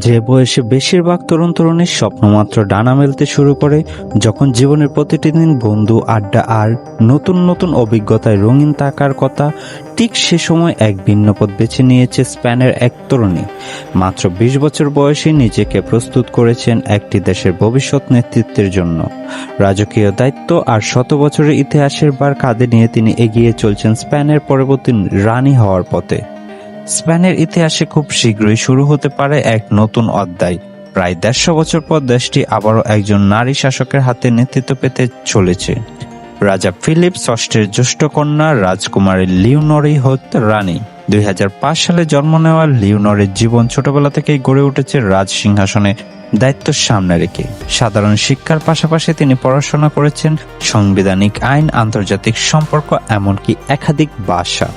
যে বয়সে বেশিরভাগ তরুণ তরুণীর স্বপ্ন মাত্র ডানা মেলতে শুরু করে, যখন জীবনের প্রতিটি দিন বন্ধু, আড্ডা আর নতুন নতুন অভিজ্ঞতায় রঙিন থাকার কথা, ঠিক সে সময় এক ভিন্ন পথ বেছে নিয়েছে স্পেনের এক তরুণী। মাত্র ২০ বছর বয়সে নিজেকে প্রস্তুত করেছেন একটি দেশের ভবিষ্যৎ নেতৃত্বের জন্য। রাজকীয় দায়িত্ব আর শত বছরের ইতিহাসের ভার কাঁধে নিয়ে তিনি এগিয়ে চলছেন স্পেনের পরবর্তী রানী হওয়ার পথে। স্পেনের ইতিহাসে খুব শীঘ্রই শুরু হতে পারে এক নতুন অধ্যায়। প্রায় ১৫০ বছর পর দেশটি আবারও একজন নারী শাসকের হাতে নেতৃত্ব পেতে চলেছে। রাজা ফিলিপ ষষ্ঠের জ্যেষ্ঠ কন্যা রাজকুমারী লিওনরই হতে রানী। ২০০৫ সালে জন্ম নেওয়া লিওনরের জীবন ছোটবেলা থেকেই গড়ে উঠেছে রাজ সিংহাসনে দায়িত্ব সামনে রেখে। সাধারণ শিক্ষার পাশাপাশি তিনি পড়াশোনা করেছেন সাংবিধানিক আইন, আন্তর্জাতিক সম্পর্ক, এমনকি একাধিক ভাষা।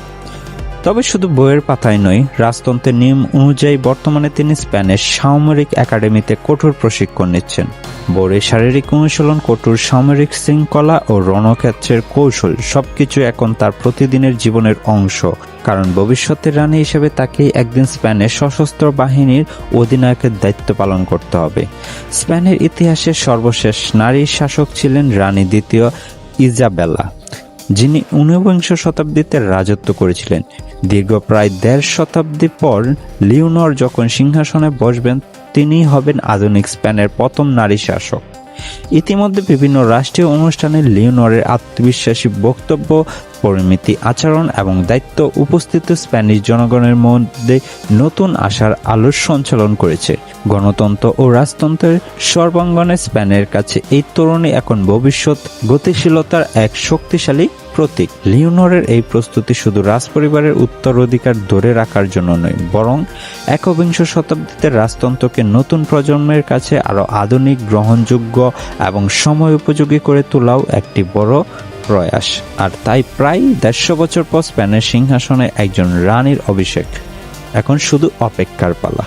তবে শুধু বইয়ের পাতায় নয়, রাজতন্ত্রের নিয়ম অনুযায়ী বর্তমানে তিনি স্পেনের সামরিক একাডেমিতে কঠোর প্রশিক্ষণ নিচ্ছেন। বড়ে শারীরিক অনুশীলন, কঠোর সামরিক শৃঙ্খলা ও রণক্ষেত্রের কৌশল সবকিছু এখন তার প্রতিদিনের জীবনের অংশ। কারণ ভবিষ্যতের রানী হিসেবে তাকেই একদিন স্পেনের সশস্ত্র বাহিনীর অধিনায়কের দায়িত্ব পালন করতে হবে। স্পেনের ইতিহাসে সর্বশেষ নারী শাসক ছিলেন রানী দ্বিতীয় ইজাবেলা, যিনি ১৯বিংশ শতাব্দীতে রাজত্ব করেছিলেন। দীর্ঘ প্রায় ১.৫ শতাব্দী পর লিওনর যখন সিংহাসনে বসবেন, তিনিই হবেন আধুনিক স্পেনের প্রথম নারী শাসক। ইতিমধ্যে বিভিন্ন রাষ্ট্রীয় অনুষ্ঠানে লিওনরের আত্মবিশ্বাসী বক্তব্য, পরিমিতি আচরণ এবং দায়িত্ব উপস্থিত স্প্যানিশ জনগণের মধ্যে নতুন আশার আলোর সঞ্চালন করেছে। গণতন্ত্র ও রাজতন্ত্রের সর্বাঙ্গনে স্পেনের কাছে এই তরুণী এখন ভবিষ্যৎ গতিশীলতার এক শক্তিশালী প্রতীক। লিওনরের এই প্রস্তুতি শুধু রাজপরিবারের উত্তরাধিকার ধরে রাখার জন্য নয়, বরং একবিংশ শতাব্দীতে রাজতন্ত্রকে নতুন প্রজন্মের কাছে আরও আধুনিক, গ্রহণযোগ্য এবং সময় উপযোগী করে তোলাও একটি বড় প্রয়াস। আর তাই প্রায় ১৫০ বছর পর স্পেনের সিংহাসনে একজন রানীর অভিষেক এখন শুধু অপেক্ষার পালা।